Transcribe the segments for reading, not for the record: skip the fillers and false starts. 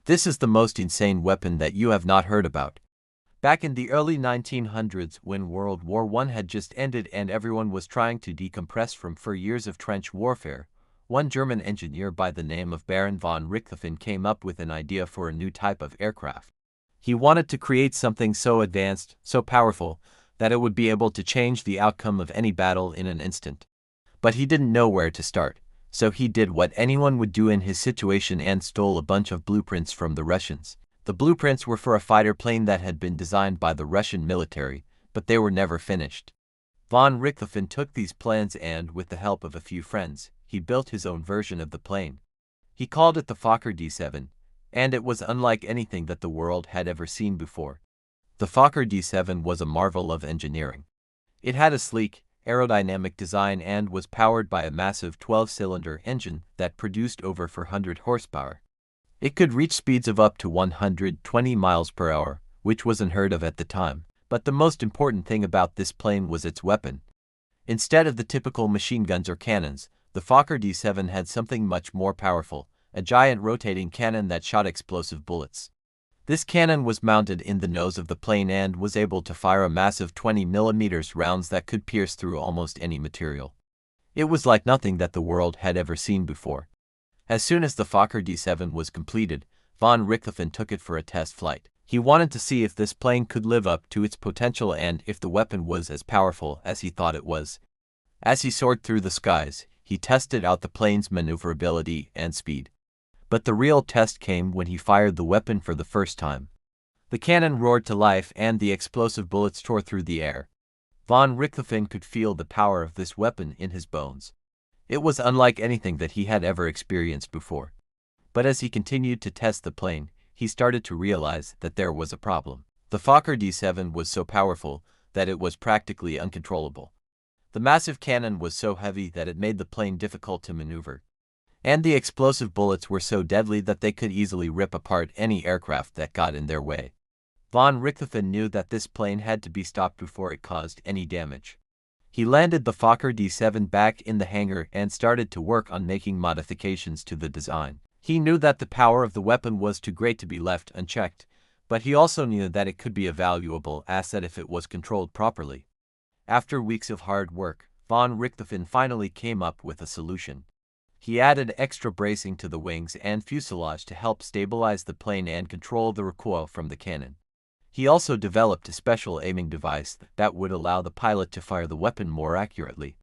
This is the most insane weapon that you have not heard about. Back in the early 1900s, when World War I had just ended and everyone was trying to decompress from 4 years of trench warfare, one German engineer by the name of Baron von Richthofen came up with an idea for a new type of aircraft. He wanted to create something so advanced, so powerful, that it would be able to change the outcome of any battle in an instant. But he didn't know where to start, so he did what anyone would do in his situation and stole a bunch of blueprints from the Russians. The blueprints were for a fighter plane that had been designed by the Russian military, but they were never finished. Von Richthofen took these plans and, with the help of a few friends, he built his own version of the plane. He called it the Fokker D7, and it was unlike anything that the world had ever seen before. The Fokker D7 was a marvel of engineering. It had a sleek, aerodynamic design and was powered by a massive 12-cylinder engine that produced over 400 horsepower. It could reach speeds of up to 120 miles per hour, which was unheard of at the time. But the most important thing about this plane was its weapon. Instead of the typical machine guns or cannons, the Fokker D7 had something much more powerful, a giant rotating cannon that shot explosive bullets. This cannon was mounted in the nose of the plane and was able to fire a massive 20mm rounds that could pierce through almost any material. It was like nothing that the world had ever seen before. As soon as the Fokker D7 was completed, von Richthofen took it for a test flight. He wanted to see if this plane could live up to its potential and if the weapon was as powerful as he thought it was. As he soared through the skies, he tested out the plane's maneuverability and speed. But the real test came when he fired the weapon for the first time. The cannon roared to life and the explosive bullets tore through the air. Von Richthofen could feel the power of this weapon in his bones. It was unlike anything that he had ever experienced before. But as he continued to test the plane, he started to realize that there was a problem. The Fokker D7 was so powerful that it was practically uncontrollable. The massive cannon was so heavy that it made the plane difficult to maneuver. And the explosive bullets were so deadly that they could easily rip apart any aircraft that got in their way. Von Richthofen knew that this plane had to be stopped before it caused any damage. He landed the Fokker D7 back in the hangar and started to work on making modifications to the design. He knew that the power of the weapon was too great to be left unchecked, but he also knew that it could be a valuable asset if it was controlled properly. After weeks of hard work, von Richthofen finally came up with a solution. He added extra bracing to the wings and fuselage to help stabilize the plane and control the recoil from the cannon. He also developed a special aiming device that would allow the pilot to fire the weapon more accurately.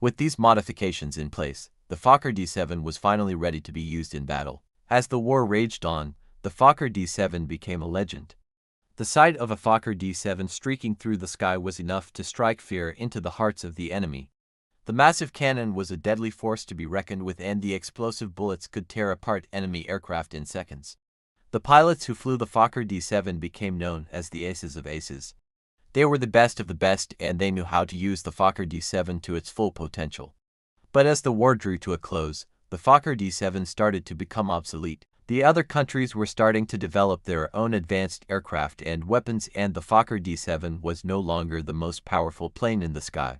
With these modifications in place, the Fokker D7 was finally ready to be used in battle. As the war raged on, the Fokker D7 became a legend. The sight of a Fokker D7 streaking through the sky was enough to strike fear into the hearts of the enemy. The massive cannon was a deadly force to be reckoned with and the explosive bullets could tear apart enemy aircraft in seconds. The pilots who flew the Fokker D7 became known as the Aces of Aces. They were the best of the best and they knew how to use the Fokker D7 to its full potential. But as the war drew to a close, the Fokker D7 started to become obsolete. The other countries were starting to develop their own advanced aircraft and weapons and the Fokker D7 was no longer the most powerful plane in the sky.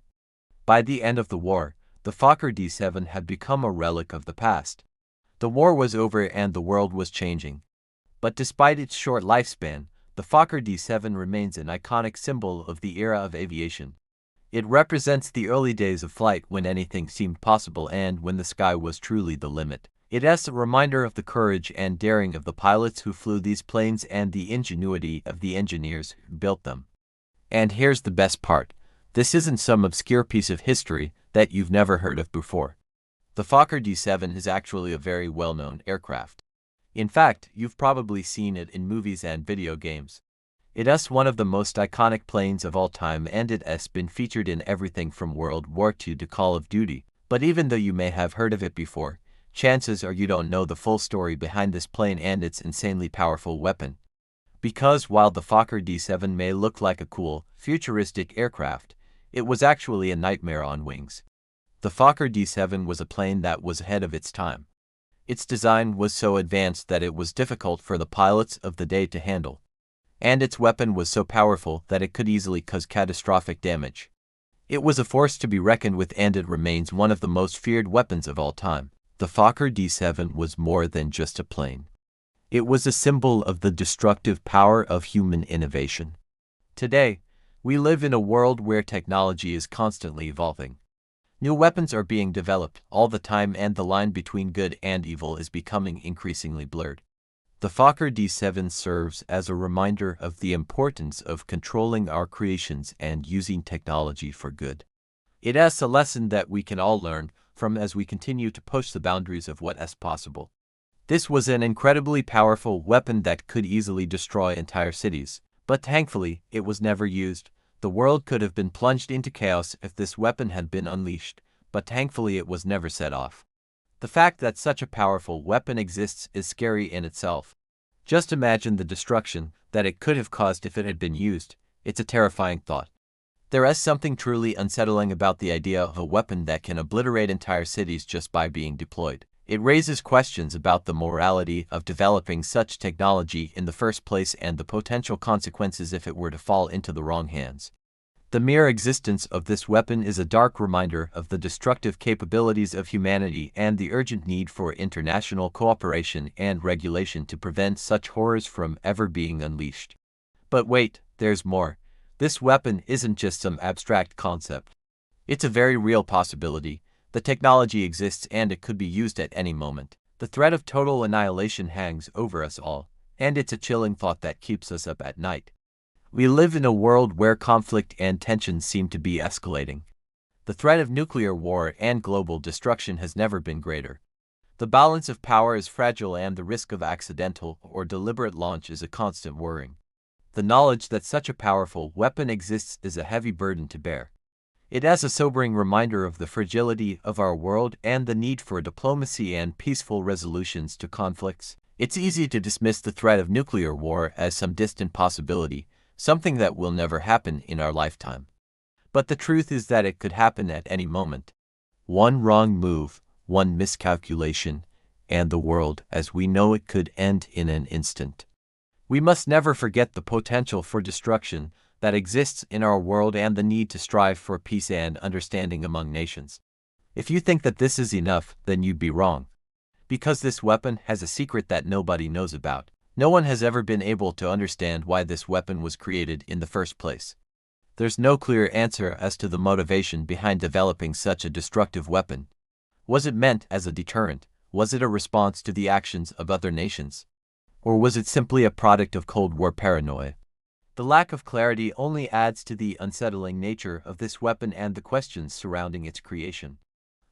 By the end of the war, the Fokker D7 had become a relic of the past. The war was over and the world was changing. But despite its short lifespan, the Fokker D7 remains an iconic symbol of the era of aviation. It represents the early days of flight when anything seemed possible and when the sky was truly the limit. It is a reminder of the courage and daring of the pilots who flew these planes and the ingenuity of the engineers who built them. And here's the best part. This isn't some obscure piece of history that you've never heard of before. The Fokker D7 is actually a very well-known aircraft. In fact, you've probably seen it in movies and video games. It is one of the most iconic planes of all time and it has been featured in everything from World War II to Call of Duty. But even though you may have heard of it before, chances are you don't know the full story behind this plane and its insanely powerful weapon. Because while the Fokker D7 may look like a cool, futuristic aircraft, it was actually a nightmare on wings. The Fokker D7 was a plane that was ahead of its time. Its design was so advanced that it was difficult for the pilots of the day to handle. And its weapon was so powerful that it could easily cause catastrophic damage. It was a force to be reckoned with and it remains one of the most feared weapons of all time. The Fokker D7 was more than just a plane. It was a symbol of the destructive power of human innovation. Today, we live in a world where technology is constantly evolving. New weapons are being developed all the time, and the line between good and evil is becoming increasingly blurred. The Fokker D7 serves as a reminder of the importance of controlling our creations and using technology for good. It has a lesson that we can all learn from as we continue to push the boundaries of what is possible. This was an incredibly powerful weapon that could easily destroy entire cities, but thankfully, it was never used. The world could have been plunged into chaos if this weapon had been unleashed, but thankfully it was never set off. The fact that such a powerful weapon exists is scary in itself. Just imagine the destruction that it could have caused if it had been used. It's a terrifying thought. There is something truly unsettling about the idea of a weapon that can obliterate entire cities just by being deployed. It raises questions about the morality of developing such technology in the first place and the potential consequences if it were to fall into the wrong hands. The mere existence of this weapon is a dark reminder of the destructive capabilities of humanity and the urgent need for international cooperation and regulation to prevent such horrors from ever being unleashed. But wait, there's more. This weapon isn't just some abstract concept. It's a very real possibility. The technology exists and it could be used at any moment. The threat of total annihilation hangs over us all, and it's a chilling thought that keeps us up at night. We live in a world where conflict and tensions seem to be escalating. The threat of nuclear war and global destruction has never been greater. The balance of power is fragile and the risk of accidental or deliberate launch is a constant worrying. The knowledge that such a powerful weapon exists is a heavy burden to bear. It is a sobering reminder of the fragility of our world and the need for diplomacy and peaceful resolutions to conflicts. It's easy to dismiss the threat of nuclear war as some distant possibility, something that will never happen in our lifetime. But the truth is that it could happen at any moment. One wrong move, one miscalculation, and the world as we know it could end in an instant. We must never forget the potential for destruction that exists in our world and the need to strive for peace and understanding among nations. If you think that this is enough, then you'd be wrong. Because this weapon has a secret that nobody knows about. No one has ever been able to understand why this weapon was created in the first place. There's no clear answer as to the motivation behind developing such a destructive weapon. Was it meant as a deterrent? Was it a response to the actions of other nations? Or was it simply a product of Cold War paranoia? The lack of clarity only adds to the unsettling nature of this weapon and the questions surrounding its creation.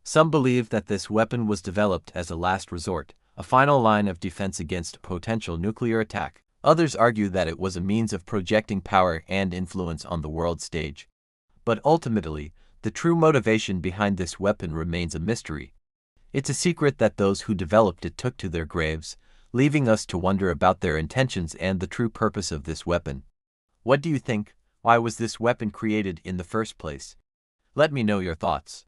Some believe that this weapon was developed as a last resort, a final line of defense against potential nuclear attack. Others argue that it was a means of projecting power and influence on the world stage. But ultimately, the true motivation behind this weapon remains a mystery. It's a secret that those who developed it took to their graves, leaving us to wonder about their intentions and the true purpose of this weapon. What do you think? Why was this weapon created in the first place? Let me know your thoughts.